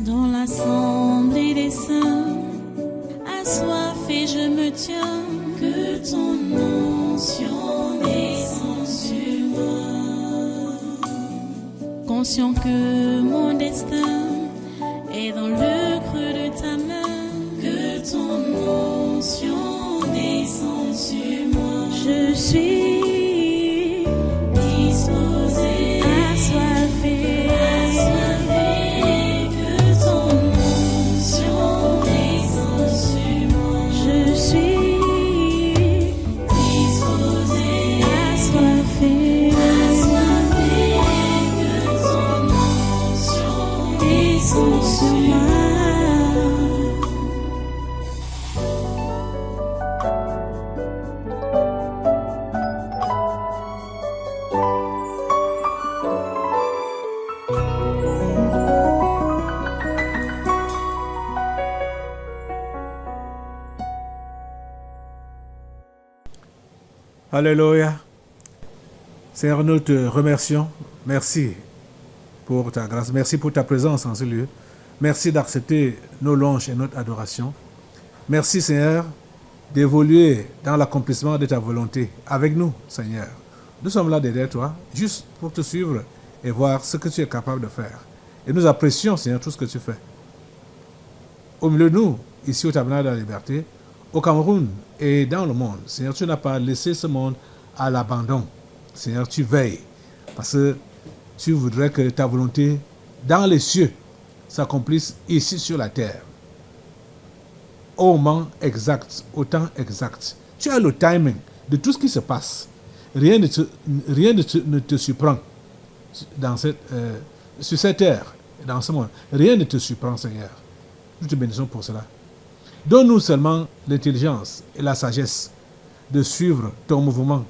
Dans l'assemblée des saints, assoiffé je me tiens, que ton onction descende sur moi. Conscient que mon destin est dans le creux de ta main, que ton onction descende sur moi. Je suis disposé, assoiffé, que ton onction descende sur moi. Je suis disposé, assoiffé, que ton onction descende sur moi. Alléluia. Seigneur, nous te remercions. Merci pour ta grâce. Merci pour ta présence en ce lieu. Merci d'accepter nos louanges et notre adoration. Merci, Seigneur, d'évoluer dans l'accomplissement de ta volonté avec nous, Seigneur. Nous sommes là derrière toi, juste pour te suivre et voir ce que tu es capable de faire. Et nous apprécions, Seigneur, tout ce que tu fais. Au milieu de nous, ici au Tabernacle de la Liberté, au Cameroun et dans le monde, Seigneur, tu n'as pas laissé ce monde à l'abandon. Seigneur, tu veilles parce que tu voudrais que ta volonté dans les cieux s'accomplisse ici sur la terre. Au moment exact, au temps exact. Tu as le timing de tout ce qui se passe. Rien ne te surprend sur cette terre, dans ce monde. Rien ne te surprend, Seigneur. Nous te bénissons pour cela. Donne-nous seulement l'intelligence et la sagesse de suivre ton mouvement.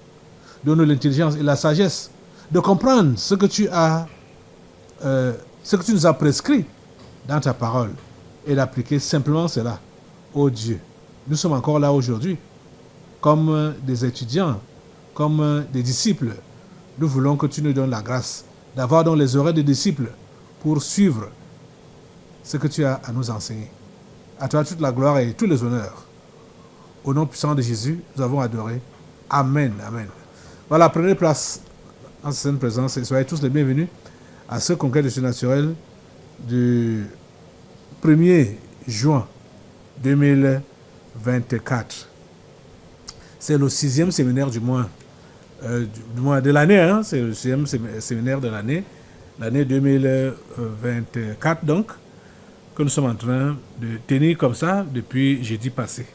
Donne-nous l'intelligence et la sagesse de comprendre ce que tu nous as prescrit dans ta parole et d'appliquer simplement cela. Ô Dieu, nous sommes encore là aujourd'hui comme des étudiants, comme des disciples. Nous voulons que tu nous donnes la grâce d'avoir dans les oreilles des disciples pour suivre ce que tu as à nous enseigner. À toi toute la gloire et tous les honneurs. Au nom puissant de Jésus, nous avons adoré. Amen, amen. Voilà, prenez place en cette sainte présence et soyez tous les bienvenus à ce congrès de surnaturel du 1er juin 2024. C'est le 6e séminaire du mois de l'année, hein? C'est le 6e séminaire de l'année 2024 donc, que nous sommes en train de tenir comme ça depuis jeudi passé.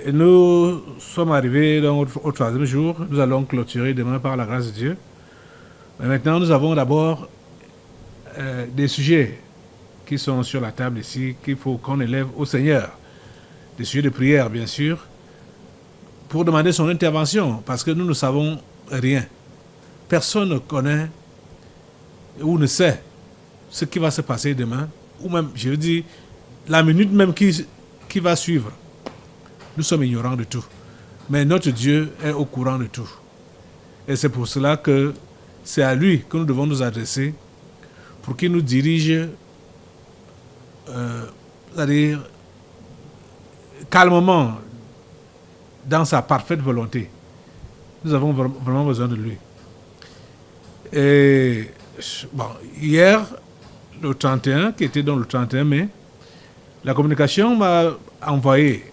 Et nous sommes arrivés donc au 3e jour. Nous allons clôturer demain par la grâce de Dieu. Mais maintenant, nous avons d'abord des sujets qui sont sur la table ici, qu'il faut qu'on élève au Seigneur. Des sujets de prière, bien sûr, pour demander son intervention, parce que nous ne savons rien. Personne ne connaît ou ne sait ce qui va se passer demain, ou même, je veux dire, la minute même qui va suivre. Nous sommes ignorants de tout. Mais notre Dieu est au courant de tout. Et c'est pour cela que c'est à lui que nous devons nous adresser pour qu'il nous dirige, c'est-à-dire calmement, dans sa parfaite volonté. Nous avons vraiment besoin de lui. Et bon, hier, le 31, qui était donc le 31 mai, la communication m'a envoyé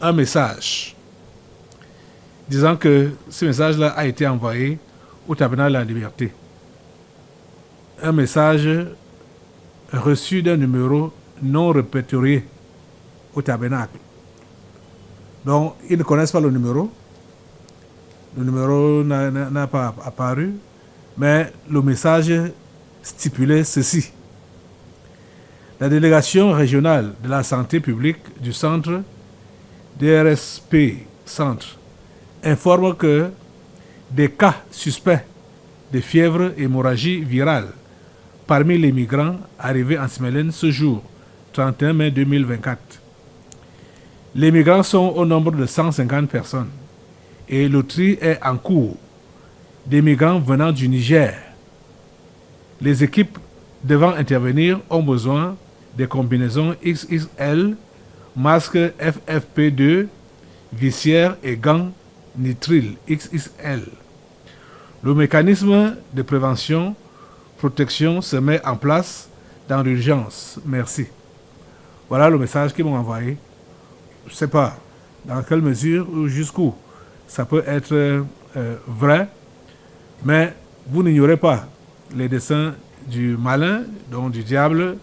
un message disant que ce message-là a été envoyé au Tabernacle de la Liberté. Un message reçu d'un numéro non répertorié au Tabernacle. Donc, ils ne connaissent pas le numéro. Le numéro n'a pas apparu, mais le message stipulait ceci. La délégation régionale de la santé publique du centre DRSP Centre informe que des cas suspects de fièvre et hémorragie virale parmi les migrants arrivés en Smailène ce jour, 31 mai 2024. Les migrants sont au nombre de 150 personnes et le tri est en cours. Des migrants venant du Niger, Les équipes devant intervenir ont besoin des combinaisons XXL, masques FFP2, visières et gants nitrile XXL. Le mécanisme de prévention, protection se met en place dans l'urgence. Merci. Voilà le message qu'ils m'ont envoyé. Je ne sais pas dans quelle mesure ou jusqu'où ça peut être vrai, mais vous n'ignorez pas les desseins du malin, donc du diable,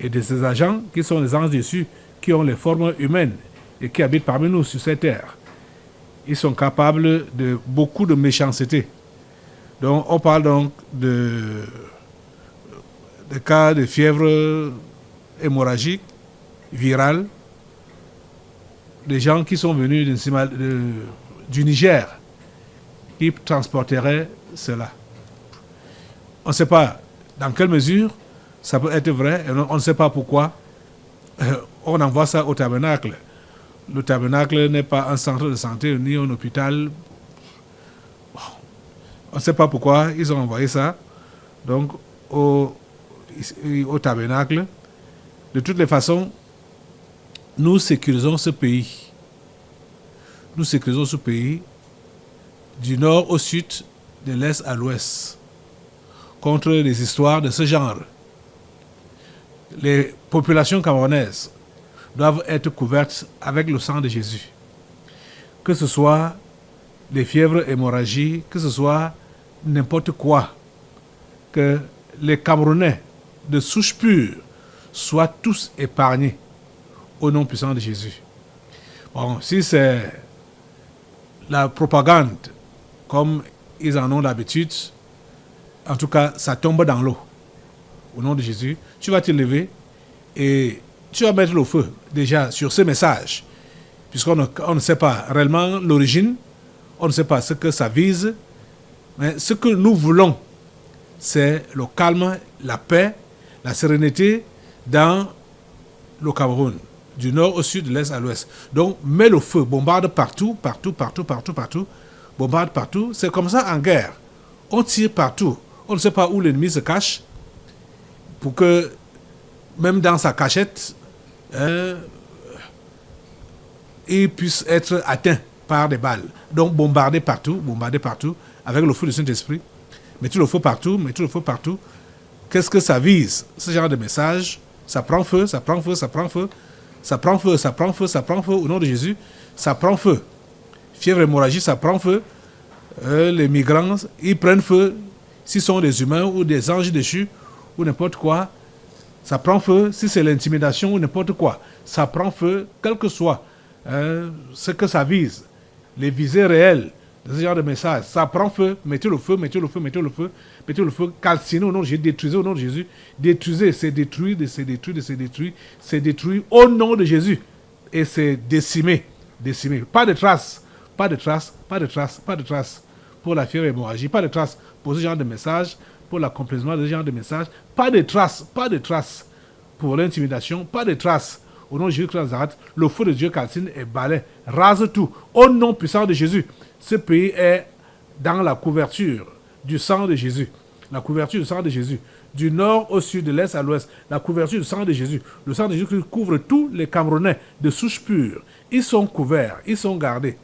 et de ses agents, qui sont les anges déçus, qui ont les formes humaines et qui habitent parmi nous sur cette terre. Ils sont capables de beaucoup de méchanceté. Donc, on parle donc de cas de fièvre hémorragique, virale, des gens qui sont venus du Niger, qui transporteraient cela. On ne sait pas dans quelle mesure ça peut être vrai, et on ne sait pas pourquoi on envoie ça au tabernacle. Le tabernacle n'est pas un centre de santé ni un hôpital. On ne sait pas pourquoi ils ont envoyé ça donc au tabernacle. De toutes les façons, nous sécurisons ce pays. Nous sécurisons ce pays du nord au sud, de l'est à l'ouest, contre les histoires de ce genre. Les populations camerounaises doivent être couvertes avec le sang de Jésus. Que ce soit les fièvres hémorragiques, que ce soit n'importe quoi, que les Camerounais de souche pure soient tous épargnés au nom puissant de Jésus. Bon, si c'est la propagande, comme ils en ont l'habitude, en tout cas, ça tombe dans l'eau. Au nom de Jésus, tu vas te lever et tu vas mettre le feu déjà sur ce message, puisqu'on ne sait pas réellement l'origine, on ne sait pas ce que ça vise, mais ce que nous voulons, c'est le calme, la paix, la sérénité dans le Cameroun, du nord au sud, de l'est à l'ouest. Donc, mets le feu, bombarde partout, bombarde partout. C'est comme ça en guerre. On tire partout. On ne sait pas où l'ennemi se cache, pour que, même dans sa cachette, il puisse être atteint par des balles. Donc, bombarder partout, avec le feu du Saint-Esprit. Mettez le feu partout. Qu'est-ce que ça vise? Ce genre de message, ça prend feu, au nom de Jésus, ça prend feu. Fièvre hémorragique, ça prend feu. Les migrants, ils prennent feu. S'ils sont des humains ou des anges déchus, ou n'importe quoi, ça prend feu. Si c'est l'intimidation ou n'importe quoi, ça prend feu, quel que soit ce que ça vise. Les visées réelles de ce genre de message, ça prend feu. Mettez le feu, calcinez au nom de Jésus, détruisez au nom de Jésus, détruisez, c'est détruit au nom de Jésus, et c'est décimé. Pas de traces pour la fièvre hémorragique, pas de traces pour ce genre de message, pour l'accomplissement de ce genre de message, pas de traces pour l'intimidation, pas de traces. Au nom de Jésus-Christ de Nazareth, le feu de Dieu calcine et balaie, rase tout. Au nom puissant de Jésus, ce pays est dans la couverture du sang de Jésus. La couverture du sang de Jésus. Du nord au sud, de l'est à l'ouest. La couverture du sang de Jésus. Le sang de Jésus couvre tous les Camerounais de souche pure. Ils sont couverts, ils sont gardés.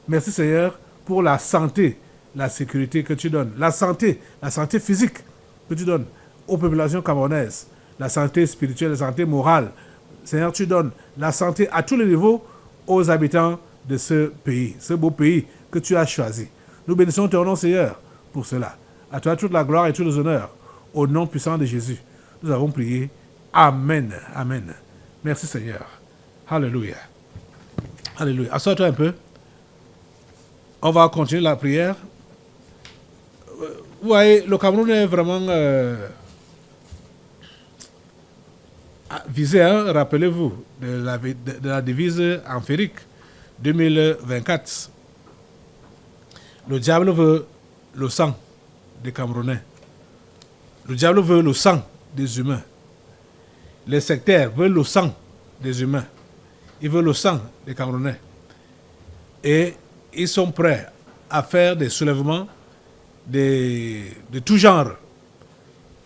Merci Seigneur pour la santé, la sécurité que tu donnes. La santé physique que tu donnes aux populations camerounaises. La santé spirituelle, la santé morale. Seigneur, tu donnes la santé à tous les niveaux aux habitants de ce pays, ce beau pays que tu as choisi. Nous bénissons ton nom, Seigneur, pour cela. À toi toute la gloire et tous les honneurs. Au nom puissant de Jésus, nous avons prié. Amen. Amen. Merci, Seigneur. Alléluia. Alléluia. Assois-toi un peu. On va continuer la prière. Vous voyez, le Cameroun est vraiment visé, hein, rappelez-vous, de la devise amphérique 2024. Le diable veut le sang des Camerounais. Le diable veut le sang des humains. Les sectaires veulent le sang des humains. Ils veulent le sang des Camerounais. Et ils sont prêts à faire des soulèvements de tout genre.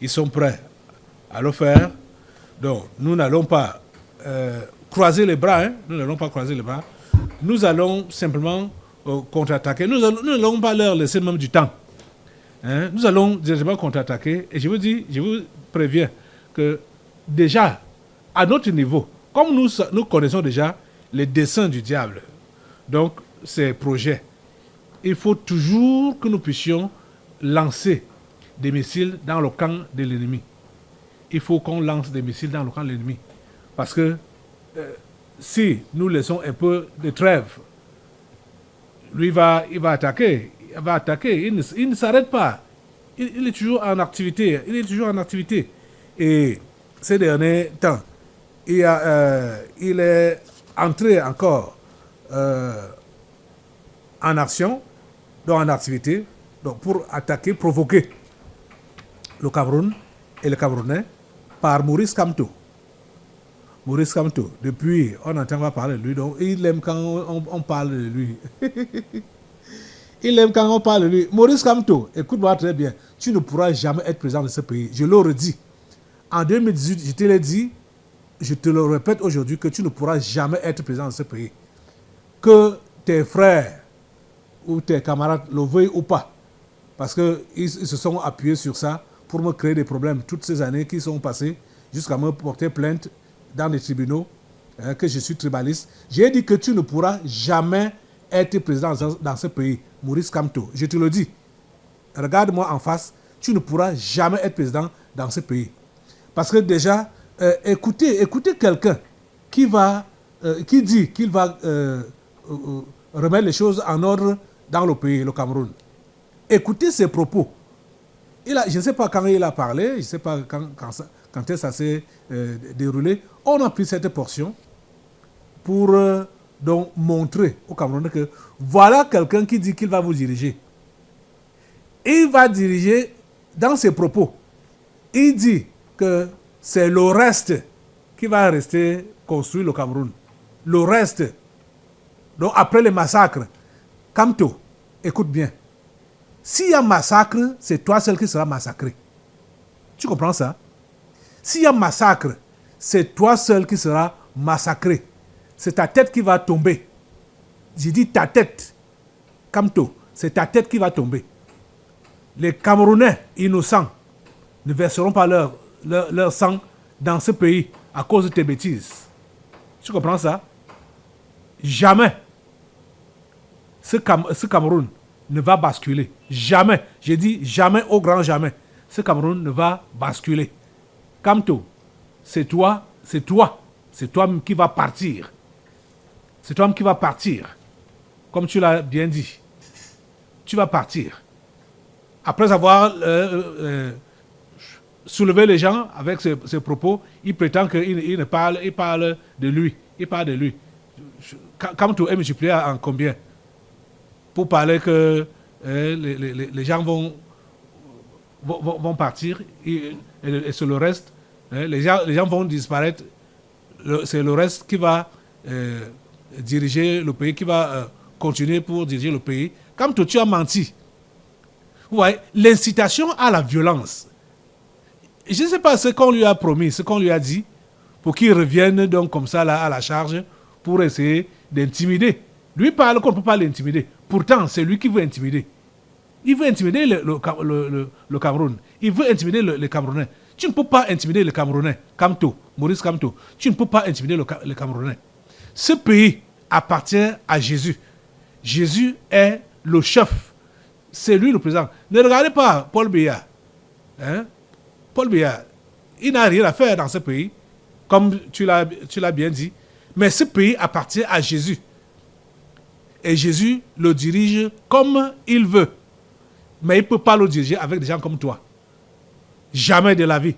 ils sont prêts à le faire. Donc, nous n'allons pas croiser les bras. Nous n'allons pas croiser les bras. Nous allons simplement contre-attaquer. Nous n'allons pas leur laisser même du temps. Nous allons directement contre-attaquer. Et je vous préviens que déjà, à notre niveau, comme nous connaissons déjà les desseins du diable, donc ces projets, il faut toujours que nous puissions lancer des missiles dans le camp de l'ennemi. Il faut qu'on lance des missiles dans le camp de l'ennemi. Parce que si nous laissons un peu de trêve, lui il va attaquer. Il va attaquer. Il ne s'arrête pas. Il est toujours en activité. Et ces derniers temps, il est entré encore en action, donc en activité, donc pour attaquer, provoquer le Cameroun et les Camerounais par Maurice Kamto. Maurice Kamto, depuis, on n'entend pas parler de lui, donc il aime quand on parle de lui. Il aime quand on parle de lui. Maurice Kamto, écoute-moi très bien, tu ne pourras jamais être président de ce pays. Je le redis. En 2018, je te l'ai dit, je te le répète aujourd'hui, que tu ne pourras jamais être président de ce pays. Que tes frères ou tes camarades le veuillent ou pas. Parce qu'ils se sont appuyés sur ça pour me créer des problèmes toutes ces années qui sont passées jusqu'à me porter plainte dans les tribunaux, que je suis tribaliste. J'ai dit que tu ne pourras jamais être président dans ce pays, Maurice Kamto. Je te le dis. Regarde-moi en face, tu ne pourras jamais être président dans ce pays. Parce que déjà, écoutez quelqu'un qui dit qu'il va remettre les choses en ordre dans le pays, le Cameroun. Écoutez ses propos. Je ne sais pas quand il a parlé, je ne sais pas quand ça s'est déroulé. On a pris cette portion pour donc montrer aux Camerounais que voilà quelqu'un qui dit qu'il va vous diriger. Il va diriger dans ses propos. Il dit que c'est le reste qui va rester construire le Cameroun. Le reste. Donc après les massacres, Kamto, écoute bien. S'il y a massacre, c'est toi seul qui sera massacré. Tu comprends ça? S'il y a massacre, c'est toi seul qui sera massacré. C'est ta tête qui va tomber. J'ai dit ta tête. Kamto, c'est ta tête qui va tomber. Les Camerounais innocents ne verseront pas leur sang dans ce pays à cause de tes bêtises. Tu comprends ça? Jamais ce Cameroun ne va basculer. Jamais. J'ai dit jamais, au grand jamais. Ce Cameroun ne va basculer. Kamto, c'est toi qui vas partir. C'est toi qui vas partir. Comme tu l'as bien dit. Tu vas partir. Après avoir soulevé les gens avec ses propos, il prétend qu'il parle de lui. Il parle de lui. Kamto est multiplié en combien? Pour parler que les gens vont partir et c'est le reste. Les gens vont disparaître. C'est le reste qui va diriger le pays, qui va continuer pour diriger le pays. Comme tu as menti. Vous voyez, l'incitation à la violence. Je ne sais pas ce qu'on lui a promis, ce qu'on lui a dit, pour qu'il revienne donc comme ça là, à la charge pour essayer d'intimider. Lui parle qu'on ne peut pas l'intimider. Pourtant, c'est lui qui veut intimider. Il veut intimider le Cameroun. Il veut intimider les Camerounais. Tu ne peux pas intimider les Camerounais. Kamto, Maurice Kamto. Tu ne peux pas intimider les Camerounais. Ce pays appartient à Jésus. Jésus est le chef. C'est lui le président. Ne regardez pas Paul Biya. Paul Biya, il n'a rien à faire dans ce pays, comme tu l'as bien dit. Mais ce pays appartient à Jésus. Et Jésus le dirige comme il veut. Mais il ne peut pas le diriger avec des gens comme toi. Jamais de la vie.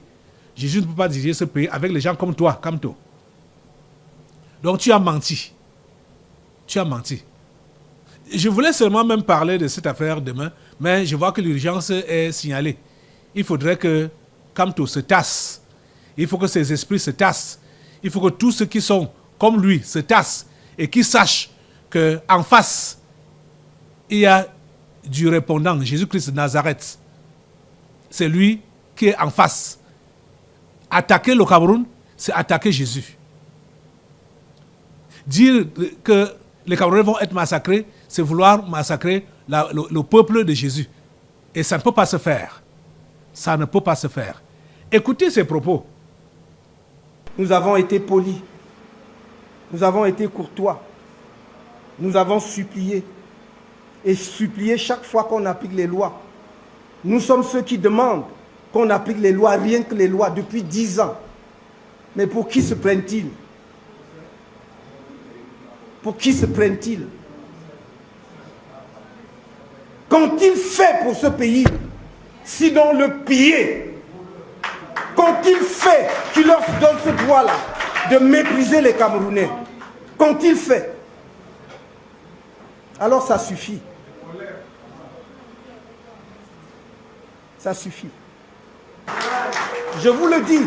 Jésus ne peut pas diriger ce pays avec les gens comme toi, comme toi. Donc tu as menti. Tu as menti. Je voulais seulement même parler de cette affaire demain, mais je vois que l'urgence est signalée. Il faudrait que Kamto se tasse. Il faut que ses esprits se tassent. Il faut que tous ceux qui sont comme lui se tassent et qui sachent qu'en face, il y a du répondant, Jésus-Christ de Nazareth. C'est lui qui est en face. Attaquer le Cameroun, c'est attaquer Jésus. Dire que les Camerounais vont être massacrés, c'est vouloir massacrer le peuple de Jésus. Et ça ne peut pas se faire. Ça ne peut pas se faire. Écoutez ces propos. Nous avons été polis. Nous avons été courtois. Nous avons supplié. Et supplié chaque fois qu'on applique les lois. Nous sommes ceux qui demandent qu'on applique les lois, rien que les lois, depuis 10 ans. Mais pour qui se prennent-ils? Pour qui se prennent-ils? Qu'ont-ils fait pour ce pays, sinon le piller? Qu'ont-ils fait qui leur donne ce droit-là de mépriser les Camerounais? Qu'ont-ils fait? Alors ça suffit. Ça suffit. Je vous le dis,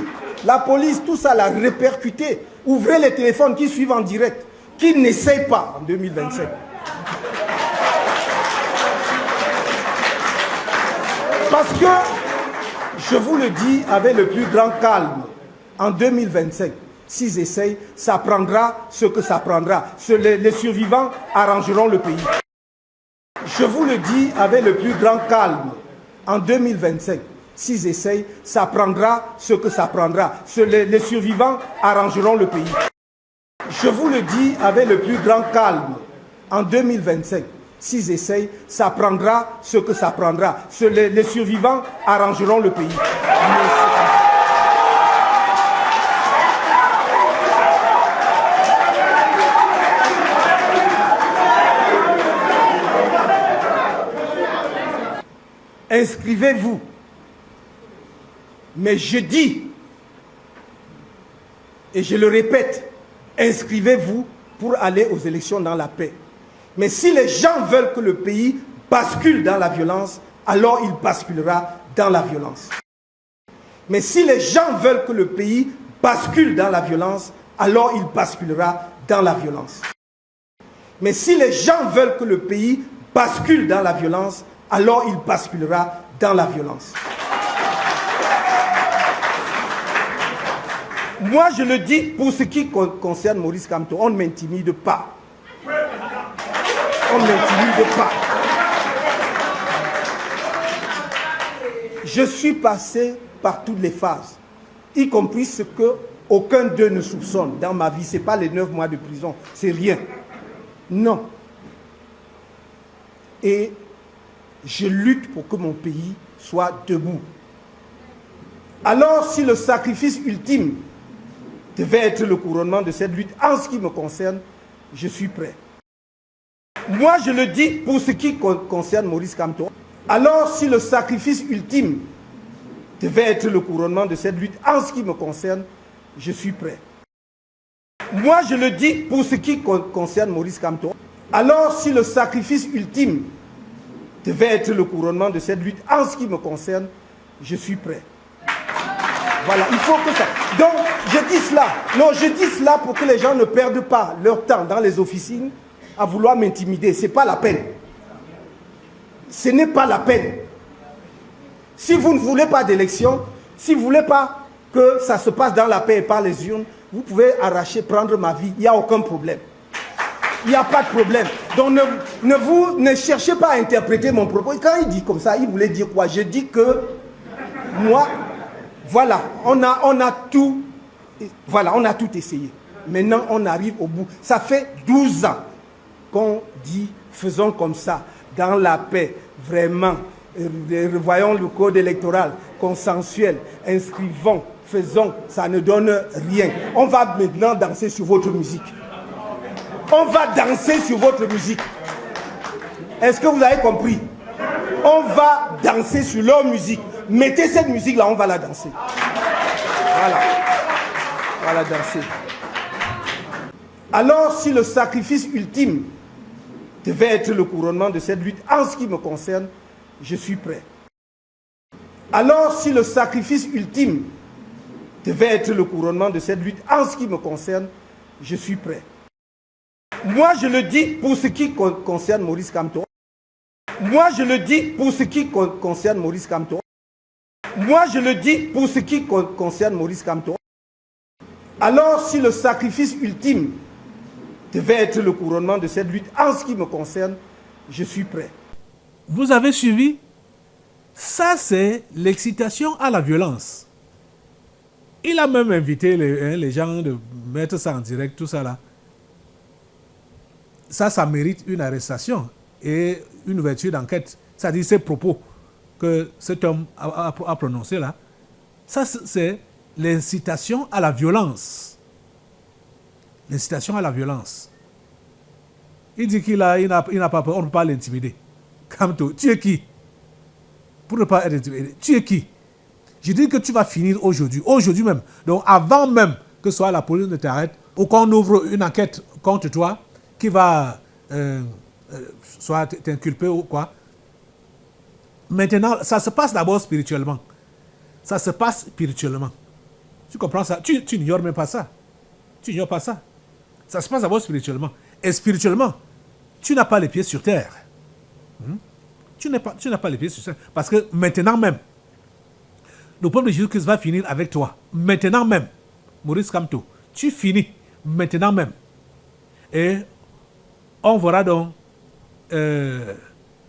la police, tout ça l'a répercuté. Ouvrez les téléphones qui suivent en direct. Qu'ils n'essayent pas en 2027. Parce que, je vous le dis avec le plus grand calme, en 2025, s'ils essayent, ça prendra ce que ça prendra. Les survivants arrangeront le pays. Je vous le dis avec le plus grand calme, en 2025, s'ils essayent, ça prendra ce que ça prendra. Les survivants arrangeront le pays. Je vous le dis avec le plus grand calme, en 2025, s'ils essayent, ça prendra ce que ça prendra. Les survivants arrangeront le pays. Inscrivez-vous. Mais je dis, et je le répète, inscrivez-vous pour aller aux élections dans la paix. Mais si les gens veulent que le pays bascule dans la violence, alors il basculera dans la violence. Mais si les gens veulent que le pays bascule dans la violence, alors il basculera dans la violence. Mais si les gens veulent que le pays bascule dans la violence, alors il basculera dans la violence. Moi, je le dis pour ce qui concerne Maurice Kamto, on ne m'intimide pas. On ne m'intimide pas. Je suis passé par toutes les phases, y compris ce que aucun d'eux ne soupçonne dans ma vie. Ce n'est pas les 9 mois de prison, c'est rien. Non. Et je lutte pour que mon pays soit debout. Alors, si le sacrifice ultime devait être le couronnement de cette lutte, en ce qui me concerne, je suis prêt. Moi, je le dis pour ce qui concerne Maurice Kamto. Alors, si le sacrifice ultime devait être le couronnement de cette lutte, en ce qui me concerne, je suis prêt. Moi, je le dis pour ce qui concerne Maurice Kamto. Alors, si le sacrifice ultime devait être le couronnement de cette lutte, en ce qui me concerne, je suis prêt. Voilà, il faut que ça... Donc, je dis cela. Non, je dis cela pour que les gens ne perdent pas leur temps dans les officines à vouloir m'intimider. Ce n'est pas la peine. Ce n'est pas la peine. Si vous ne voulez pas d'élection, si vous ne voulez pas que ça se passe dans la paix et par les urnes, vous pouvez arracher, prendre ma vie. Il n'y a aucun problème. Il n'y a pas de problème. Donc, ne cherchez pas à interpréter mon propos. Quand il dit comme ça, il voulait dire quoi? Je dis que moi... Voilà, on a tout essayé. Maintenant, on arrive au bout. Ça fait 12 ans qu'on dit, faisons comme ça, dans la paix, vraiment. Revoyons le code électoral, consensuel, inscrivons, faisons, ça ne donne rien. On va maintenant danser sur votre musique. On va danser sur votre musique. Est-ce que vous avez compris? On va danser sur leur musique. Mettez cette musique-là, on va la danser. Voilà. On va la danser. Alors, si le sacrifice ultime devait être le couronnement de cette lutte, en ce qui me concerne, je suis prêt. Alors, si le sacrifice ultime devait être le couronnement de cette lutte, en ce qui me concerne, je suis prêt. Moi, je le dis pour ce qui concerne Maurice Kamto. Moi, je le dis pour ce qui concerne Maurice Kamto. Moi, je le dis pour ce qui concerne Maurice Kamto. Alors, si le sacrifice ultime devait être le couronnement de cette lutte, en ce qui me concerne, je suis prêt. Vous avez suivi? Ça, c'est l'excitation à la violence. Il a même invité les gens de mettre ça en direct, tout ça là. Ça mérite une arrestation et une ouverture d'enquête. C'est-à-dire ces propos que cet homme a prononcés là. Ça, c'est l'incitation à la violence. L'incitation à la violence. Il dit qu'il n'a pas peur, on ne peut pas l'intimider. Kamto, tu es qui? Pour ne pas être intimidé, tu es qui? Je dis que tu vas finir aujourd'hui même. Donc avant même que soit la police ne t'arrête, ou qu'on ouvre une enquête contre toi, qui va soit t'inculper ou quoi. Maintenant, ça se passe d'abord spirituellement. Ça se passe spirituellement. Tu comprends ça? Tu n'ignores même pas ça. Tu n'ignores pas ça. Ça se passe d'abord spirituellement. Et spirituellement, tu n'as pas les pieds sur terre. Tu n'as pas les pieds sur terre. Parce que maintenant même, le peuple de Jésus-Christ va finir avec toi. Maintenant même, Maurice Kamto, tu finis maintenant même. Et on verra donc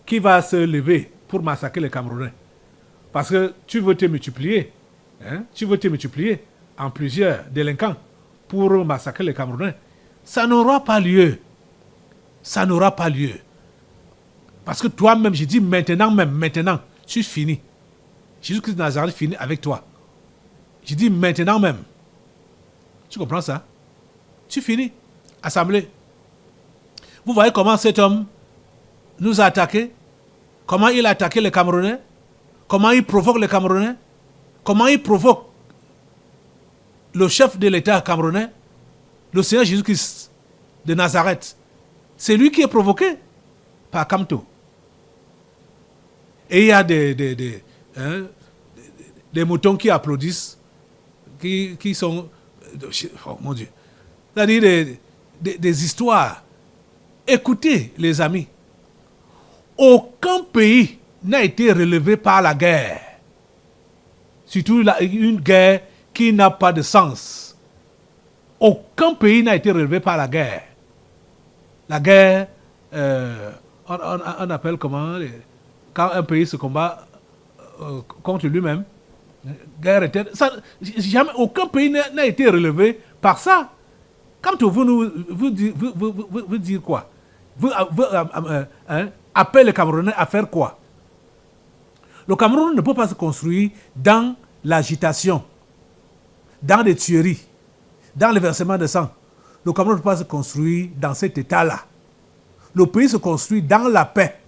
qui va se lever pour massacrer les Camerounais. Parce que tu veux te multiplier. Tu veux te multiplier en plusieurs délinquants pour massacrer les Camerounais. Ça n'aura pas lieu. Ça n'aura pas lieu. Parce que toi-même, j'ai dit maintenant, tu finis. Jésus-Christ de Nazareth finit avec toi. J'ai dit maintenant même. Tu comprends ça? Tu finis. Assemblée. Vous voyez comment cet homme nous a attaqués? Comment il a attaqué les Camerounais? Comment il provoque les Camerounais? Comment il provoque le chef de l'État camerounais, le Seigneur Jésus-Christ de Nazareth? C'est lui qui est provoqué par Kamto. Et il y a des moutons qui applaudissent, qui sont... Oh mon Dieu. C'est-à-dire des histoires. Écoutez, les amis. Aucun pays n'a été relevé par la guerre. Surtout une guerre qui n'a pas de sens. Aucun pays n'a été relevé par la guerre. La guerre, on appelle comment, quand un pays se combat contre lui-même, guerre éternelle. Jamais aucun pays n'a été relevé par ça. Quand vous dire quoi? Vous appelez les Camerounais à faire quoi? Le Cameroun ne peut pas se construire dans l'agitation, dans les tueries, dans le versement de sang. Le Cameroun ne peut pas se construire dans cet état-là. Le pays se construit dans la paix.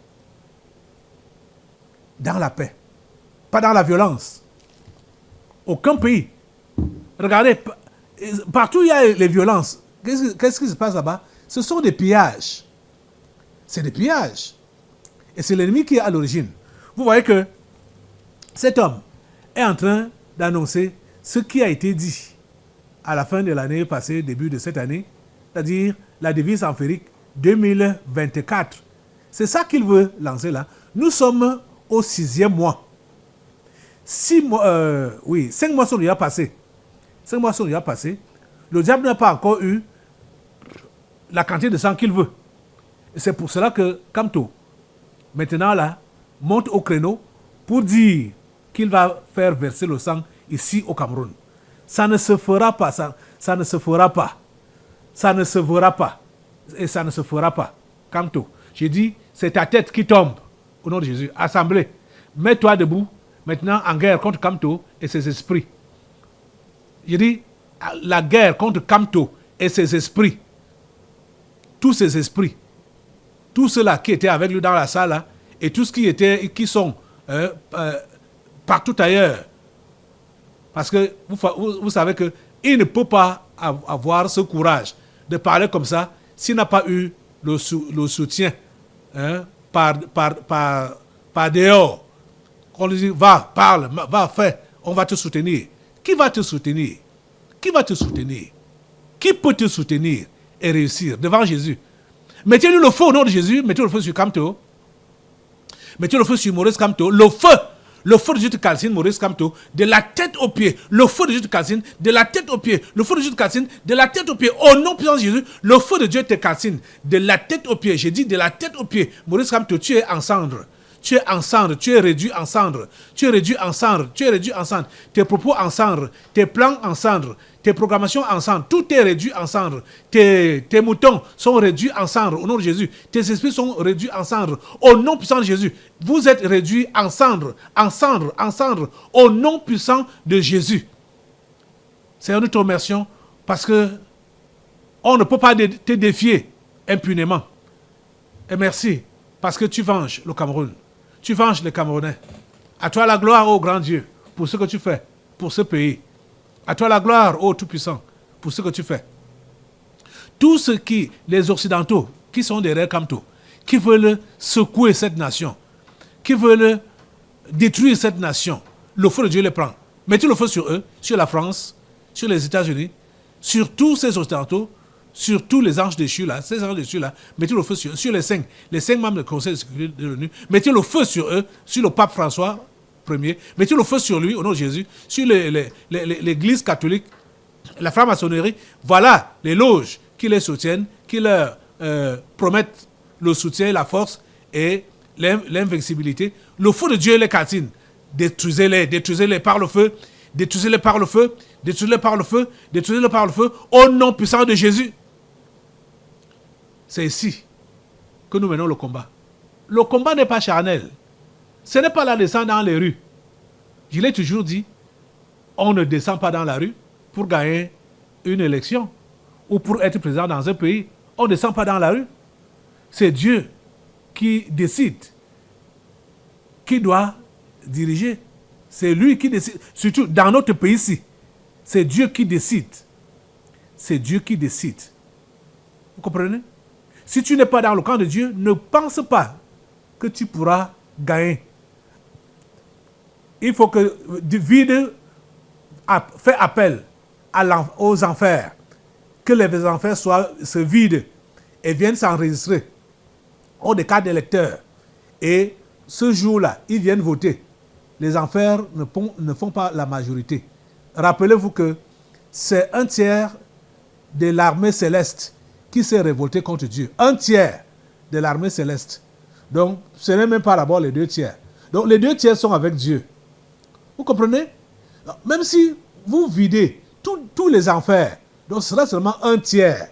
Dans la paix. Pas dans la violence. Aucun pays. Regardez, partout où il y a les violences, qu'est-ce qui se passe là-bas? Ce sont des pillages. C'est des pillages. Et c'est l'ennemi qui est à l'origine. Vous voyez que cet homme est en train d'annoncer ce qui a été dit à la fin de l'année passée, début de cette année, c'est-à-dire la devise empirique 2024. C'est ça qu'il veut lancer là. Nous sommes au 6e mois. 5 mois sont déjà passés. 5 mois sont déjà passés. Le diable n'a pas encore eu la quantité de sang qu'il veut. Et c'est pour cela que Kamto, maintenant là, monte au créneau pour dire qu'il va faire verser le sang ici au Cameroun. Ça ne se fera pas, ça ne se fera pas. Ça ne se fera pas. Et ça ne se fera pas. Kamto, j'ai dit, c'est ta tête qui tombe. Au nom de Jésus. Assemblée, mets-toi debout, maintenant en guerre contre Kamto et ses esprits. J'ai dit, la guerre contre Kamto et ses esprits. Tous ces esprits. Tous ceux-là qui étaient avec lui dans la salle, là, et tous qui sont partout ailleurs. Parce que vous savez qu'il ne peut pas avoir ce courage de parler comme ça s'il n'a pas eu le soutien par dehors. On lui dit, va, parle, va, fais, on va te soutenir. Qui va te soutenir? Qui va te soutenir? Qui peut te soutenir et réussir devant Jésus? Mettez-lui le feu au nom de Jésus, mettez le feu sur Kamto. Mettez le feu sur Maurice Kamto. Le Le feu de Dieu te calcine, Maurice Kamto, de la tête aux pieds. Le feu de Dieu te calcine, de la tête aux pieds. Le feu de Dieu te calcine, de la tête aux pieds. Au nom puissant de Jésus, le feu de Dieu te calcine, de la tête aux pieds. J'ai dit de la tête aux pieds. Maurice Kamto, tu es en cendre. Tu es en cendre, tu es réduit en cendre. Tu es réduit en cendre, tu es réduit en cendre. Tes propos en cendre, tes plans en cendre, tes programmations en cendre. Tout est réduit en cendre. Tes moutons sont réduits en cendre au nom de Jésus. Tes esprits sont réduits en cendre au nom puissant de Jésus. Vous êtes réduits en cendre, en cendre, en cendre au nom puissant de Jésus. Seigneur, nous te remercions parce que on ne peut pas te défier impunément. Et merci parce que tu venges le Cameroun. Tu venges les Camerounais. À toi la gloire, ô grand Dieu, pour ce que tu fais, pour ce pays. À toi la gloire, ô Tout-Puissant, pour ce que tu fais. Tous ceux qui, les Occidentaux, qui sont derrière Kamto, qui veulent secouer cette nation, qui veulent détruire cette nation, le feu de Dieu les prend. Mettez le feu sur eux, sur la France, sur les États-Unis, sur tous ces Occidentaux, sur tous les anges déchus là, ces anges déchus là, mettez le feu sur eux, sur les cinq membres du Conseil de sécurité de l'ONU, mettez le feu sur eux, sur le pape François Ier, mettez le feu sur lui, au nom de Jésus, sur l'église catholique, la franc-maçonnerie, voilà les loges qui les soutiennent, qui leur promettent le soutien, la force et l'invincibilité. Le feu de Dieu les calcine, détruisez-les par le feu, détruisez-les par le feu, détruisez-les par le feu, détruisez-les par le feu, au nom puissant de Jésus. C'est ici que nous menons le combat. Le combat n'est pas charnel. Ce n'est pas la descente dans les rues. Je l'ai toujours dit, on ne descend pas dans la rue pour gagner une élection ou pour être président dans un pays. On ne descend pas dans la rue. C'est Dieu qui décide, qui doit diriger. C'est lui qui décide. Surtout dans notre pays-ci, c'est Dieu qui décide. C'est Dieu qui décide. Vous comprenez? Si tu n'es pas dans le camp de Dieu, ne pense pas que tu pourras gagner. Il faut que du vide fait appel aux enfers. Que les enfers se vident et viennent s'enregistrer au des cartes d'électeurs. Et ce jour-là, ils viennent voter. Les enfers ne font pas la majorité. Rappelez-vous que c'est un tiers de l'armée céleste qui s'est révolté contre Dieu. Un tiers de l'armée céleste. Donc, ce n'est même pas d'abord les deux tiers. Donc, les deux tiers sont avec Dieu. Vous comprenez? Même si vous videz tous les enfers, donc ce sera seulement un tiers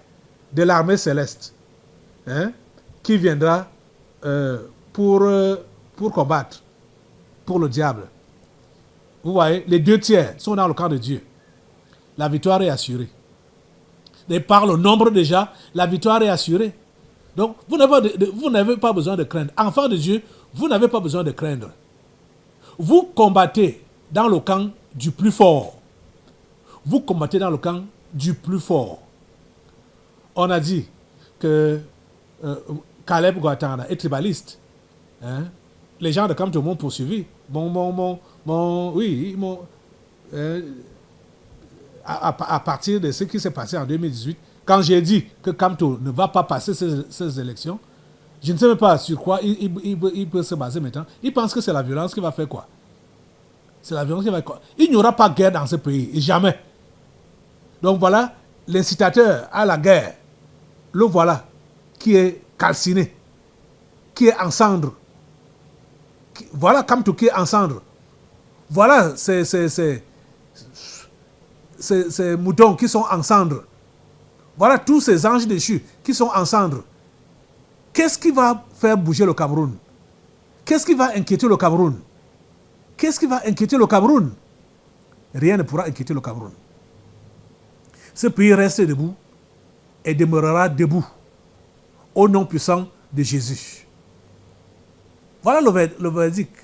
de l'armée céleste qui viendra pour combattre pour le diable. Vous voyez, les deux tiers sont dans le camp de Dieu. La victoire est assurée. Et par le nombre déjà, la victoire est assurée. Donc, vous n'avez pas besoin de craindre. Enfants de Dieu, vous n'avez pas besoin de craindre. Vous combattez dans le camp du plus fort. Vous combattez dans le camp du plus fort. On a dit que Caleb Guattara est tribaliste. Les gens de Kamto m'ont poursuivi. À partir de ce qui s'est passé en 2018, quand j'ai dit que Kamto ne va pas passer ces élections, je ne sais même pas sur quoi il peut se baser maintenant. Il pense que c'est la violence qui va faire quoi? C'est la violence qui va faire quoi? Il n'y aura pas de guerre dans ce pays, jamais. Donc voilà, l'incitateur à la guerre, le voilà, qui est calciné, qui est en cendre. Voilà Kamto qui est en cendre. Voilà ces moutons qui sont en cendre. Voilà tous ces anges déchus qui sont en cendre. Qu'est-ce qui va faire bouger le Cameroun? Qu'est-ce qui va inquiéter le Cameroun? Qu'est-ce qui va inquiéter le Cameroun? Rien ne pourra inquiéter le Cameroun. Ce pays reste debout et demeurera debout au nom puissant de Jésus. Voilà le verdict.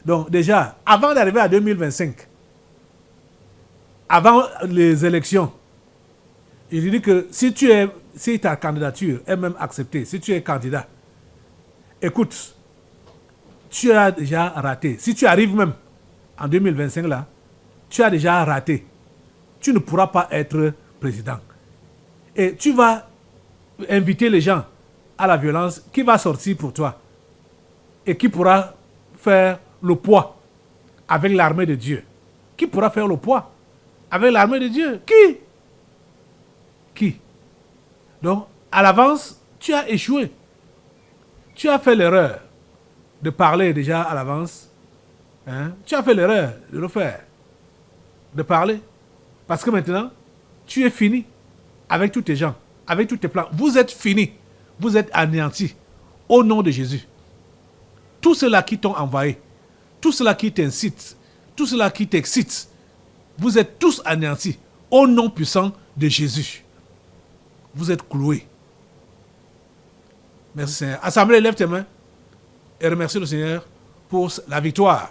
Donc déjà, avant d'arriver à 2025, avant les élections, il dit que si ta candidature est même acceptée, si tu es candidat, écoute, tu as déjà raté. Si tu arrives même en 2025 là, tu as déjà raté. Tu ne pourras pas être président. Et tu vas inviter les gens à la violence qui va sortir pour toi et qui pourra faire le poids avec l'armée de Dieu? Qui pourra faire le poids avec l'armée de Dieu? Qui? Qui? Donc, à l'avance, tu as échoué. Tu as fait l'erreur de parler déjà à l'avance. Hein? Tu as fait l'erreur de le faire. De parler. Parce que maintenant, tu es fini avec tous tes gens, avec tous tes plans. Vous êtes finis. Vous êtes anéantis. Au nom de Jésus. Tous ceux-là qui t'ont envoyé, tous ceux-là qui t'incitent, tous ceux-là qui t'excitent, vous êtes tous anéantis. Au nom puissant de Jésus. Vous êtes cloués. Merci Seigneur. Assemblée, lève tes mains et remercie le Seigneur pour la victoire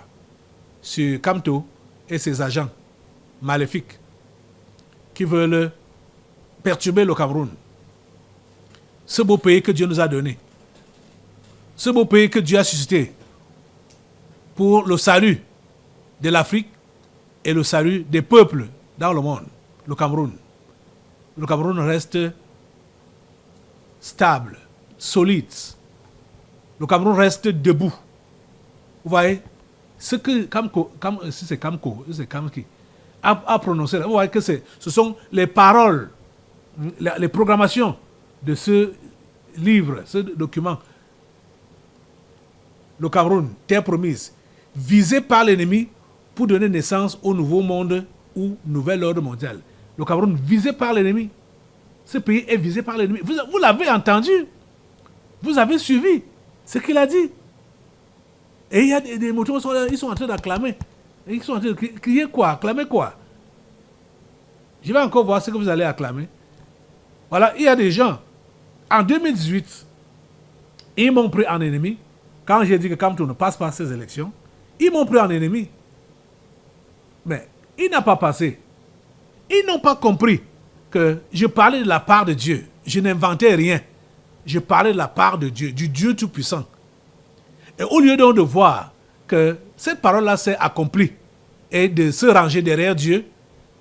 sur Kamto et ses agents maléfiques qui veulent perturber le Cameroun. Ce beau pays que Dieu nous a donné. Ce beau pays que Dieu a suscité pour le salut de l'Afrique et le salut des peuples dans le monde. Le Cameroun. Le Cameroun reste stable, solide. Le Cameroun reste debout. Vous voyez, ce que Kamko, si c'est Kamko, si c'est Kamki, a prononcé, vous voyez que ce sont les paroles, les programmations de ce livre, ce document. Le Cameroun, terre promise, visé par l'ennemi pour donner naissance au nouveau monde ou nouvel ordre mondial. Le Cameroun visé par l'ennemi. Ce pays est visé par l'ennemi. Vous l'avez entendu. Vous avez suivi ce qu'il a dit. Et il y a des moutons, ils sont en train d'acclamer. Ils sont en train de crier quoi? Acclamer quoi? Je vais encore voir ce que vous allez acclamer. Voilà, il y a des gens. En 2018, ils m'ont pris en ennemi. Quand j'ai dit que Kamto ne passe pas ces élections, ils m'ont pris en ennemi. Mais il n'a pas passé. Ils n'ont pas compris que je parlais de la part de Dieu. Je n'inventais rien. Je parlais de la part de Dieu, du Dieu Tout-Puissant. Et au lieu donc de voir que cette parole-là s'est accomplie et de se ranger derrière Dieu,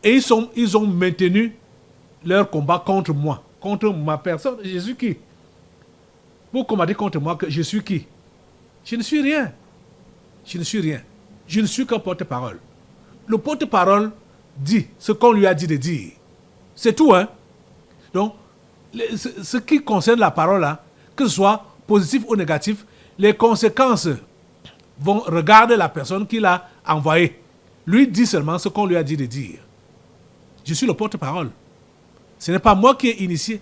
et ils ont maintenu leur combat contre moi, contre ma personne. Je suis qui? Vous combattez contre moi que je suis qui? Je ne suis rien. Je ne suis rien. Je ne suis qu'un porte-parole. Le porte-parole dit ce qu'on lui a dit de dire. C'est tout, hein? Donc, ce qui concerne la parole, là, que ce soit positif ou négatif, les conséquences vont regarder la personne qui l'a envoyé. Lui dit seulement ce qu'on lui a dit de dire. Je suis le porte-parole. Ce n'est pas moi qui ai initié.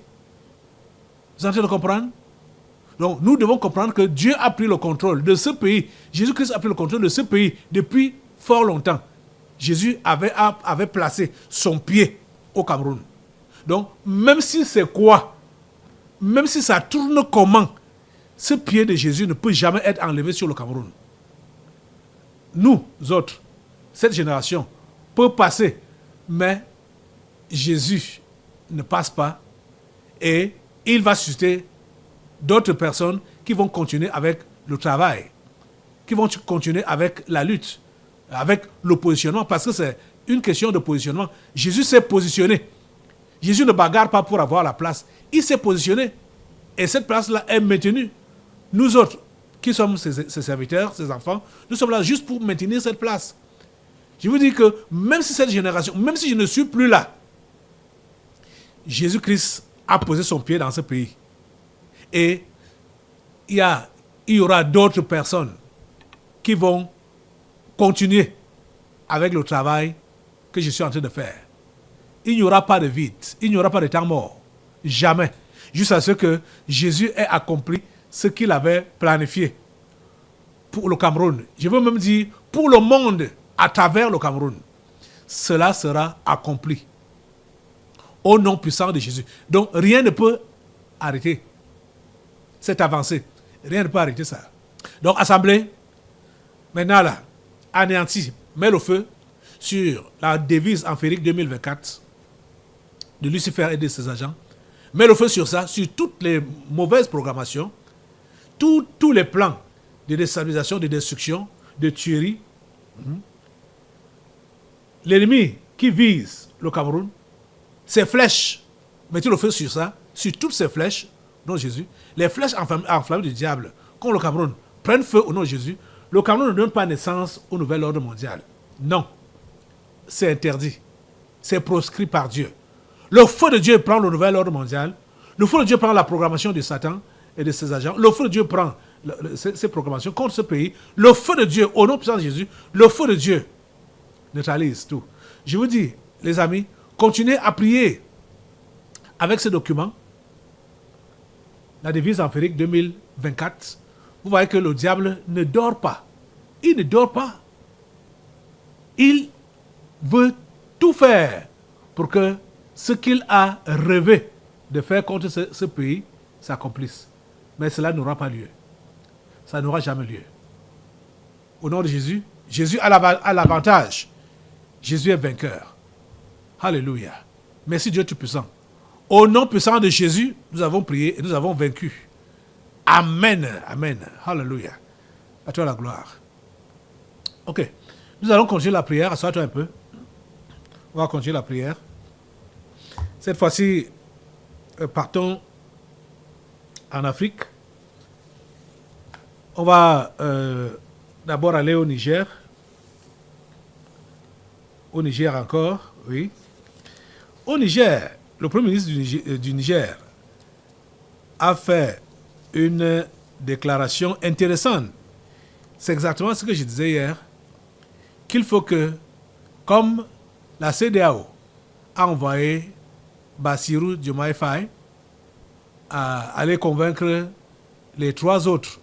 Vous êtes en train de comprendre? Donc, nous devons comprendre que Dieu a pris le contrôle de ce pays. Jésus-Christ a pris le contrôle de ce pays depuis fort longtemps. Jésus avait placé son pied au Cameroun. Donc, même si c'est quoi, même si ça tourne comment, ce pied de Jésus ne peut jamais être enlevé sur le Cameroun. Nous autres, cette génération, peut passer, mais Jésus ne passe pas et il va susciter d'autres personnes qui vont continuer avec le travail, qui vont continuer avec la lutte, avec le positionnement, parce que c'est une question de positionnement. Jésus s'est positionné. Jésus ne bagarre pas pour avoir la place. Il s'est positionné. Et cette place-là est maintenue. Nous autres, qui sommes ses serviteurs, ses enfants, nous sommes là juste pour maintenir cette place. Je vous dis que même si cette génération, même si je ne suis plus là, Jésus-Christ a posé son pied dans ce pays. Et il y aura d'autres personnes qui vont continuer avec le travail que je suis en train de faire. Il n'y aura pas de vide, il n'y aura pas de temps mort. Jamais. Jusqu'à ce que Jésus ait accompli ce qu'il avait planifié pour le Cameroun. Je veux même dire pour le monde à travers le Cameroun. Cela sera accompli. Au nom puissant de Jésus. Donc rien ne peut arrêter cette avancée. Rien ne peut arrêter ça. Donc assemblée, maintenant là, anéantie, met le feu sur la devise amphérique 2024 de Lucifer et de ses agents. Met le feu sur ça, sur toutes les mauvaises programmations, tous les plans de déstabilisation, de destruction, de tuerie. L'ennemi qui vise le Cameroun, ses flèches, mettez le feu sur ça, sur toutes ces flèches, au nom de Jésus, les flèches enflammées du diable contre le Cameroun prennent feu au nom de Jésus. Le Cameroun ne donne pas naissance au nouvel ordre mondial. Non. C'est interdit. C'est proscrit par Dieu. Le feu de Dieu prend le nouvel ordre mondial. Le feu de Dieu prend la programmation de Satan et de ses agents. Le feu de Dieu prend ces proclamations contre ce pays. Le feu de Dieu, au nom puissant de Jésus, le feu de Dieu neutralise tout. Je vous dis, les amis, continuez à prier avec ces documents. La devise empirique 2024, vous voyez que le diable ne dort pas. Il ne dort pas. Il veut tout faire pour que ce qu'il a rêvé de faire contre ce pays s'accomplisse. Mais cela n'aura pas lieu. Ça n'aura jamais lieu. Au nom de Jésus, Jésus a l'avantage. Jésus est vainqueur. Alléluia. Merci Dieu Tout-Puissant. Au nom puissant de Jésus, nous avons prié et nous avons vaincu. Amen. Amen. Alléluia. À toi la gloire. Ok. Nous allons continuer la prière. Assois-toi un peu. On va continuer la prière. Cette fois-ci, partons en Afrique. On va d'abord aller au Niger. Au Niger encore, oui. Au Niger, le Premier ministre du Niger a fait une déclaration intéressante. C'est exactement ce que je disais hier, qu'il faut que, comme la CEDEAO a envoyé Bassirou Diomaye Faye à aller convaincre les 3 autres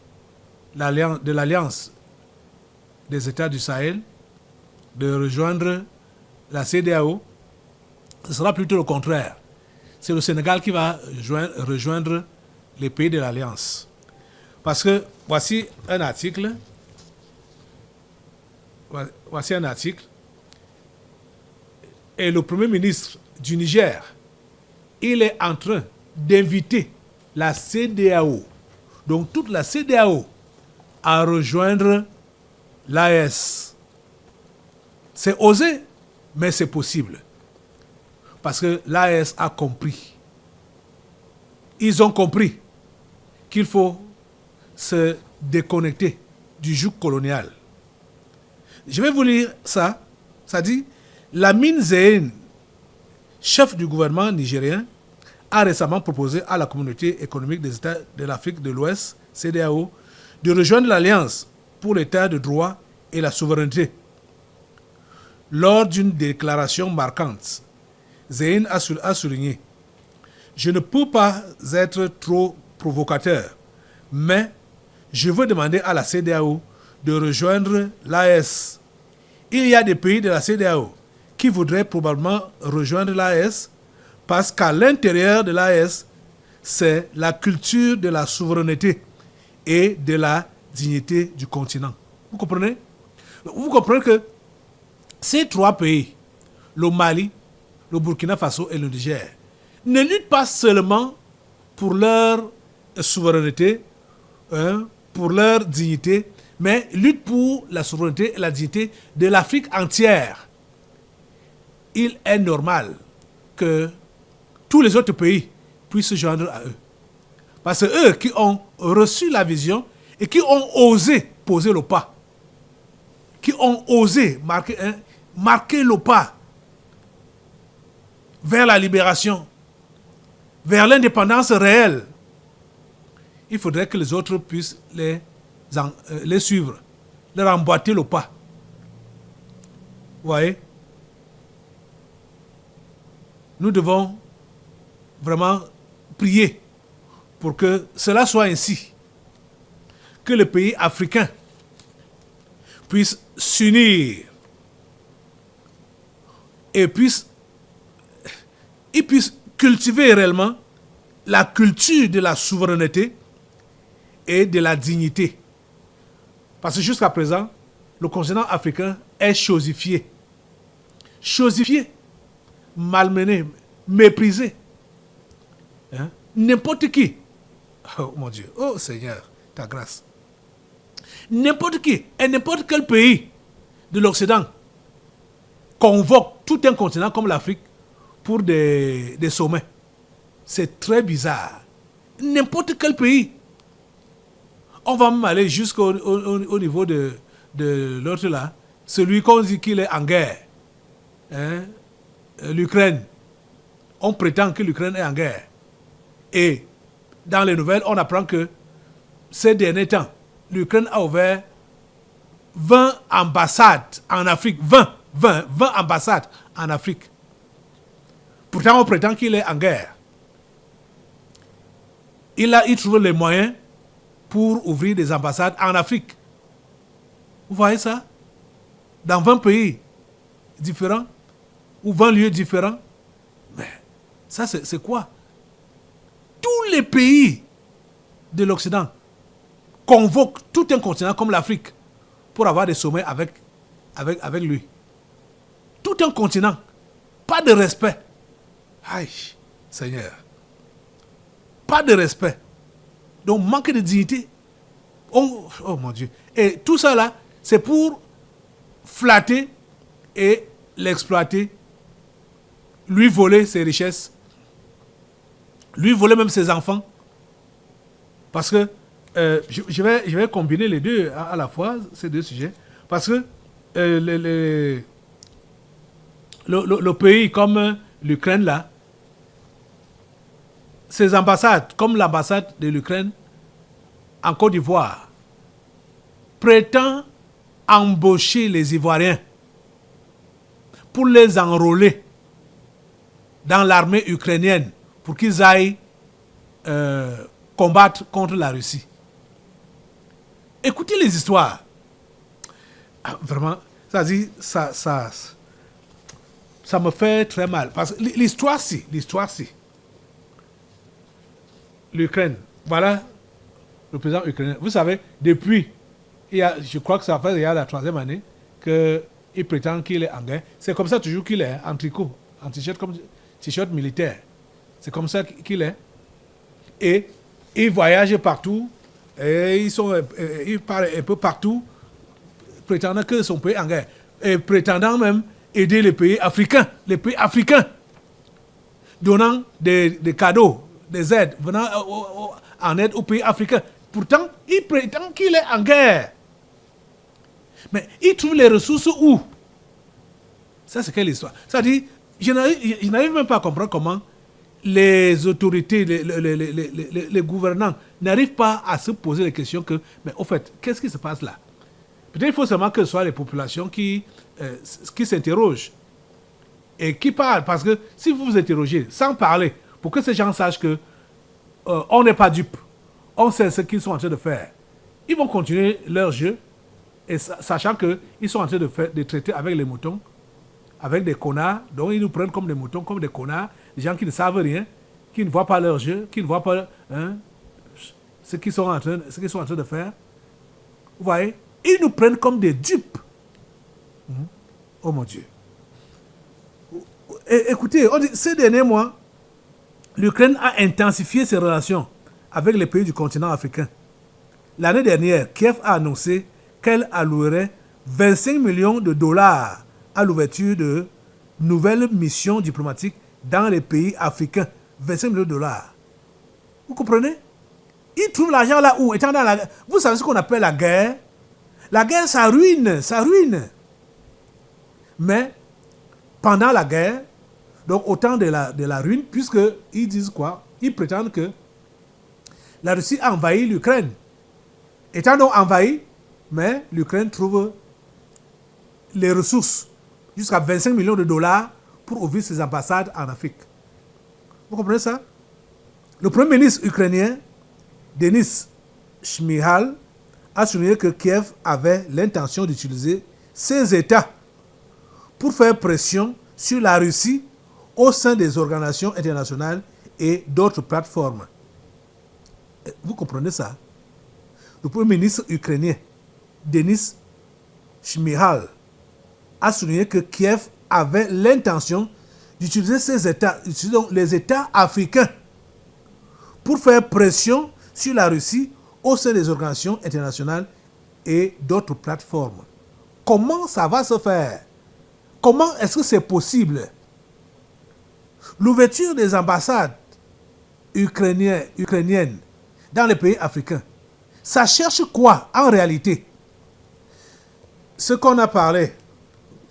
de l'Alliance des États du Sahel de rejoindre la CEDEAO, ce sera plutôt le contraire. C'est le Sénégal qui va rejoindre les pays de l'Alliance. Parce que voici un article. Voici un article. Et le Premier ministre du Niger, il est en train d'inviter la CEDEAO, donc toute la CEDEAO, à rejoindre l'AES. C'est osé, mais c'est possible. Parce que l'AES a compris. Ils ont compris qu'il faut se déconnecter du joug colonial. Je vais vous lire ça. Ça dit, Lamine Zeyn, chef du gouvernement nigérien, a récemment proposé à la communauté économique des États de l'Afrique de l'Ouest, CEDEAO, de rejoindre l'Alliance pour l'État de droit et la souveraineté. Lors d'une déclaration marquante, Zeyn a souligné « Je ne peux pas être trop provocateur, mais je veux demander à la CEDEAO de rejoindre l'AES. Il y a des pays de la CEDEAO qui voudraient probablement rejoindre l'AES parce qu'à l'intérieur de l'AES, c'est la culture de la souveraineté et de la dignité du continent. » Vous comprenez? Vous comprenez que ces 3 pays, le Mali, le Burkina Faso et le Niger, ne luttent pas seulement pour leur souveraineté, pour leur dignité, mais luttent pour la souveraineté et la dignité de l'Afrique entière. Il est normal que tous les autres pays puissent se joindre à eux. Parce que eux qui ont reçu la vision et qui ont osé poser le pas, qui ont osé marquer le pas vers la libération, vers l'indépendance réelle, il faudrait que les autres puissent les suivre, leur emboîter le pas. Vous voyez? Nous devons vraiment prier pour que cela soit ainsi, que les pays africains puissent s'unir et puissent cultiver réellement la culture de la souveraineté et de la dignité. Parce que jusqu'à présent, le continent africain est chosifié. Chosifié, malmené, méprisé. N'importe qui, oh mon Dieu, oh Seigneur, ta grâce. N'importe qui et n'importe quel pays de l'Occident convoque tout un continent comme l'Afrique pour des sommets. C'est très bizarre. N'importe quel pays. On va même aller jusqu'au niveau de l'autre là, celui qu'on dit qu'il est en guerre. Hein? L'Ukraine. On prétend que l'Ukraine est en guerre. Et dans les nouvelles, on apprend que ces derniers temps, l'Ukraine a ouvert 20 ambassades en Afrique. 20 ambassades en Afrique. Pourtant, on prétend qu'il est en guerre. Il trouve les moyens pour ouvrir des ambassades en Afrique. Vous voyez ça? Dans 20 pays différents, ou 20 lieux différents. Mais ça, c'est quoi? Tous les pays de l'Occident convoquent tout un continent comme l'Afrique pour avoir des sommets avec lui. Tout un continent. Pas de respect. Aïe, Seigneur. Pas de respect. Donc, manque de dignité. Oh mon Dieu. Et tout ça là, c'est pour flatter et l'exploiter, lui voler ses richesses, lui voler même ses enfants. Parce que je vais combiner les deux à la fois, ces deux sujets. Parce que le pays comme l'Ukraine là, ces ambassades, comme l'ambassade de l'Ukraine en Côte d'Ivoire, prétend embaucher les Ivoiriens pour les enrôler dans l'armée ukrainienne pour qu'ils aillent combattre contre la Russie. Écoutez les histoires. Ah, vraiment, ça me fait très mal. Parce que l'histoire, si. L'Ukraine, voilà le président ukrainien. Vous savez, depuis, je crois que ça fait il y a la 3e année, qu'il prétend qu'il est en guerre. C'est comme ça toujours qu'il est, en tricot, en t-shirt, comme t-shirt militaire. C'est comme ça qu'il est. Et il voyage partout, et il parle un peu partout, prétendant que son pays est en guerre. Et prétendant même aider les pays africains, donnant des cadeaux, des aides, venant en aide aux pays africains. Pourtant, il prétend qu'il est en guerre. Mais il trouve les ressources où? Ça, c'est quelle histoire? Ça dit, je n'arrive même pas à comprendre comment les autorités, les gouvernants n'arrivent pas à se poser les questions que, mais au fait, qu'est-ce qui se passe là? Peut-être qu'il faut seulement que ce soit les populations qui s'interrogent et qui parlent. Parce que si vous vous interrogez sans parler, pour que ces gens sachent que on n'est pas dupes, on sait ce qu'ils sont en train de faire, ils vont continuer leur jeu, et sachant qu'ils sont en train de traiter avec les moutons, avec des connards, donc ils nous prennent comme des moutons, comme des connards, des gens qui ne savent rien, qui ne voient pas leur jeu, qui ne voient pas ce qu'ils sont en train de faire. Vous voyez, ils nous prennent comme des dupes. Oh mon Dieu. Écoutez, ces derniers mois, l'Ukraine a intensifié ses relations avec les pays du continent africain. L'année dernière, Kiev a annoncé qu'elle allouerait 25 millions de dollars à l'ouverture de nouvelles missions diplomatiques dans les pays africains. 25 millions de dollars. Vous comprenez? Ils trouvent l'argent là où? Étant dans la... Vous savez ce qu'on appelle la guerre? La guerre, ça ruine. Mais, pendant la guerre, donc au temps de la ruine, puisqu'ils disent quoi? Ils prétendent que la Russie a envahi l'Ukraine. Étant donc envahi, mais l'Ukraine trouve les ressources, jusqu'à 25 millions de dollars pour ouvrir ses ambassades en Afrique. Vous comprenez ça? Le premier ministre ukrainien, Denis Shmyhal, a souligné que Kiev avait l'intention d'utiliser ces États pour faire pression sur la Russie au sein des organisations internationales et d'autres plateformes. Vous comprenez ça? Le premier ministre ukrainien, Denis Shmyhal, a souligné que Kiev avait l'intention d'utiliser ces États, donc les États africains, pour faire pression sur la Russie au sein des organisations internationales et d'autres plateformes. Comment ça va se faire? Comment est-ce que c'est possible? L'ouverture des ambassades ukrainiennes dans les pays africains, Ça cherche quoi en réalité? Ce qu'on a parlé,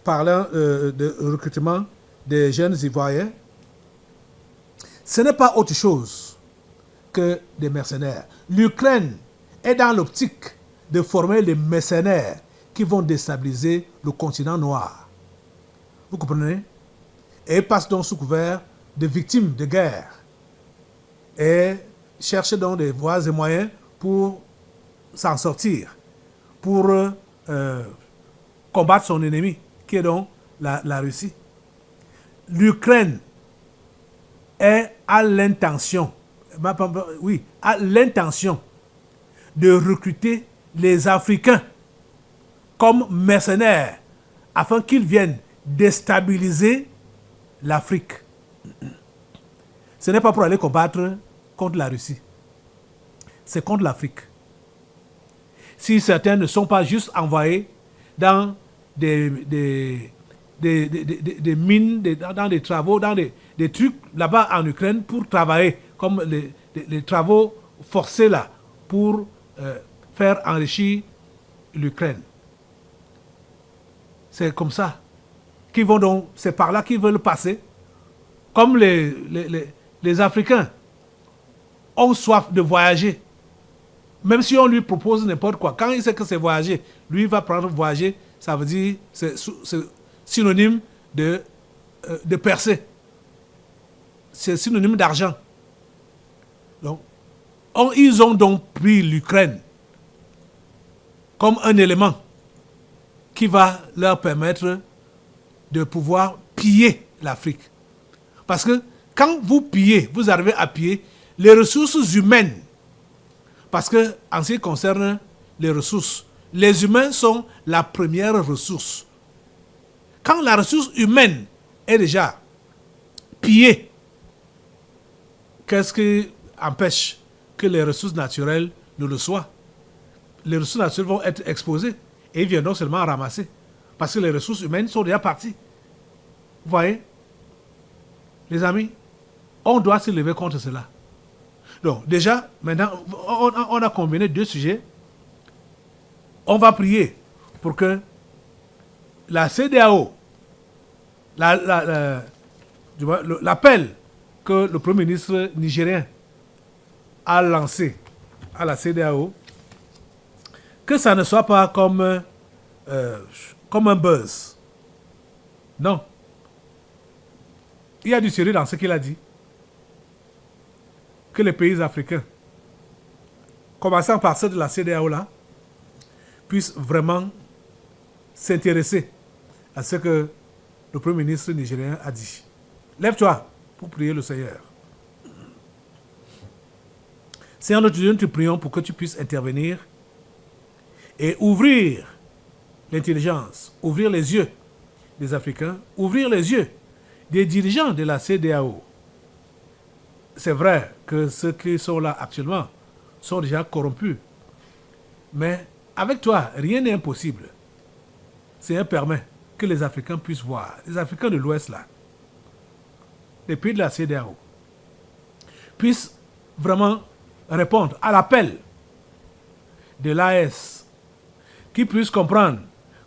parlant de recrutement des jeunes Ivoiriens, ce n'est pas autre chose que des mercenaires. L'Ukraine est dans l'optique de former des mercenaires qui vont déstabiliser le continent noir. Vous comprenez? Et ils passent donc sous couvert de victimes de guerre et cherchent donc des voies et moyens pour s'en sortir, pour combattre son ennemi, qui est donc la Russie. L'Ukraine a l'intention de recruter les Africains comme mercenaires afin qu'ils viennent déstabiliser l'Afrique. Ce n'est pas pour aller combattre contre la Russie. C'est contre l'Afrique. Si certains ne sont pas juste envoyés dans des mines, dans des travaux, dans des trucs là-bas en Ukraine pour travailler, comme les travaux forcés là, pour faire enrichir l'Ukraine. C'est comme ça. C'est par là qu'ils veulent passer. Comme les Africains ont soif de voyager. Même si on lui propose n'importe quoi, quand il sait que c'est voyager, lui va prendre voyager, ça veut dire, c'est synonyme de percer. C'est synonyme d'argent. Donc, ils ont donc pris l'Ukraine comme un élément qui va leur permettre de pouvoir piller l'Afrique. Parce que quand vous pillez, vous arrivez à piller les ressources humaines. Parce que en ce qui concerne les ressources, les humains sont la première ressource. Quand la ressource humaine est déjà pillée, qu'est-ce qui empêche que les ressources naturelles ne le soient? Les ressources naturelles vont être exposées et ils viendront seulement ramasser. Parce que les ressources humaines sont déjà parties. Vous voyez? Les amis, on doit se lever contre cela. Donc, déjà, maintenant, on a combiné deux sujets. On va prier pour que la CEDEAO, l'appel que le Premier ministre nigérien a lancé à la CEDEAO, que ça ne soit pas comme un buzz. Non. Il y a du sérieux dans ce qu'il a dit. Que les pays africains, commençant par ceux de la CEDEAO là, puissent vraiment s'intéresser à ce que le Premier ministre nigérien a dit. Lève-toi pour prier le Seigneur. Seigneur notre Dieu, nous te prions pour que tu puisses intervenir et ouvrir l'intelligence, ouvrir les yeux des Africains, ouvrir les yeux des dirigeants de la CEDEAO. C'est vrai que ceux qui sont là actuellement sont déjà corrompus. Mais avec toi, rien n'est impossible. Seigneur permet que les Africains puissent voir, les Africains de l'Ouest là, les pays de la CEDEAO, puissent vraiment répondre à l'appel de l'AES, qui puissent comprendre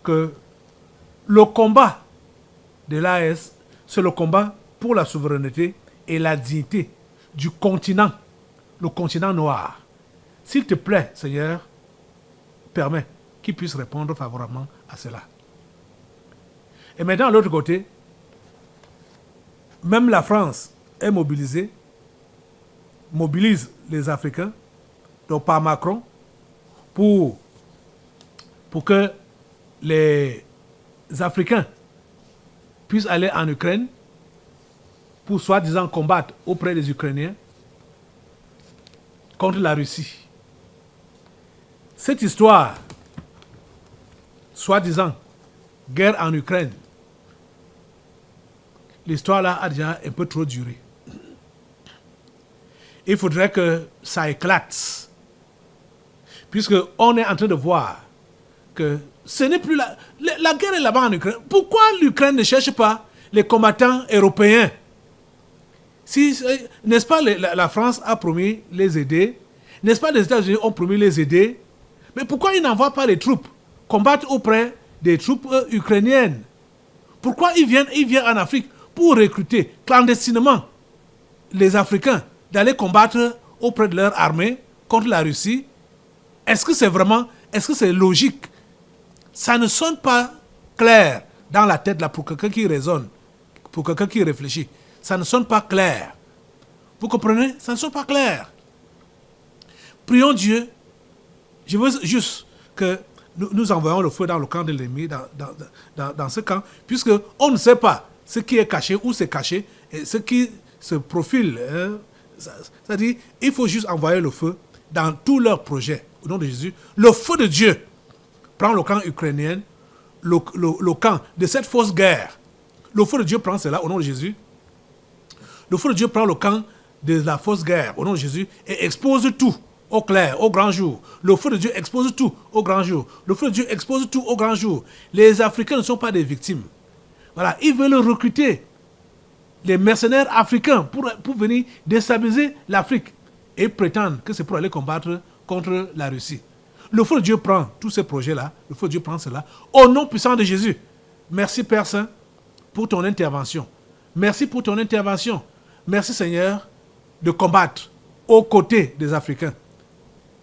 que le combat de l'AES, c'est le combat pour la souveraineté et la dignité du continent, le continent noir. S'il te plaît, Seigneur, permets qu'ils puissent répondre favorablement à cela. Et maintenant, de l'autre côté, même la France est mobilisée, mobilise les Africains, donc par Macron, pour que les Africains puissent aller en Ukraine pour soi-disant combattre auprès des Ukrainiens contre la Russie. Cette histoire, soi-disant guerre en Ukraine, l'histoire là a déjà un peu trop duré. Il faudrait que ça éclate, puisqu'on est en train de voir que ce n'est plus la guerre est là-bas en Ukraine. Pourquoi l'Ukraine ne cherche pas les combattants européens? Si, n'est-ce pas, la France a promis les aider N'est-ce pas, les États-Unis ont promis les aider? Mais pourquoi ils n'envoient pas les troupes combattre auprès des troupes ukrainiennes? Pourquoi ils viennent en Afrique pour recruter clandestinement les Africains d'aller combattre auprès de leur armée contre la Russie? Est-ce que c'est logique? Ça ne sonne pas clair dans la tête là pour quelqu'un qui raisonne, pour quelqu'un qui réfléchit. Ça ne sonne pas clair. Vous comprenez? Ça ne sonne pas clair. Prions Dieu. Je veux juste que nous envoyons le feu dans le camp de l'ennemi, dans ce camp, puisque on ne sait pas ce qui est caché, où c'est caché, et ce qui se profile. C'est-à-dire, il faut juste envoyer le feu dans tous leurs projets. Au nom de Jésus, le feu de Dieu prend le camp ukrainien, le camp de cette fausse guerre. Le feu de Dieu prend cela au nom de Jésus. Le feu de Dieu prend le camp de la fausse guerre au nom de Jésus et expose tout au clair, au grand jour. Le feu de Dieu expose tout au grand jour. Le feu de Dieu expose tout au grand jour. Les Africains ne sont pas des victimes. Voilà, ils veulent recruter les mercenaires africains pour venir déstabiliser l'Afrique et prétendent que c'est pour aller combattre contre la Russie. Le feu de Dieu prend tous ces projets-là, le feu de Dieu prend cela, au nom puissant de Jésus. Merci Père Saint pour ton intervention. Merci pour ton intervention. Merci Seigneur de combattre aux côtés des Africains.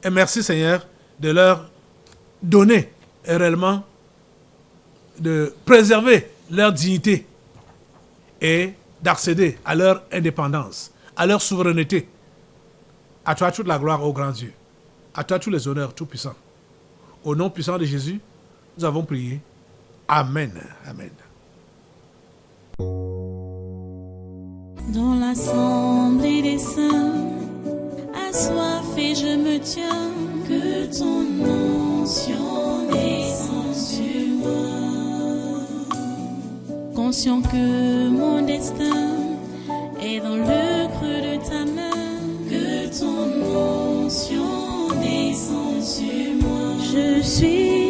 Et merci Seigneur de leur donner réellement, de préserver leur dignité et d'accéder à leur indépendance, à leur souveraineté. À toi toute la gloire, ô grand Dieu. À toi tous les honneurs, tout puissant. Au nom puissant de Jésus, nous avons prié. Amen. Amen. Dans l'assemblée des saints, assoiffé je me tiens, que ton onction descende sur moi. Conscient que mon destin est dans le creux de ta main, que ton onction descende sur moi. Je suis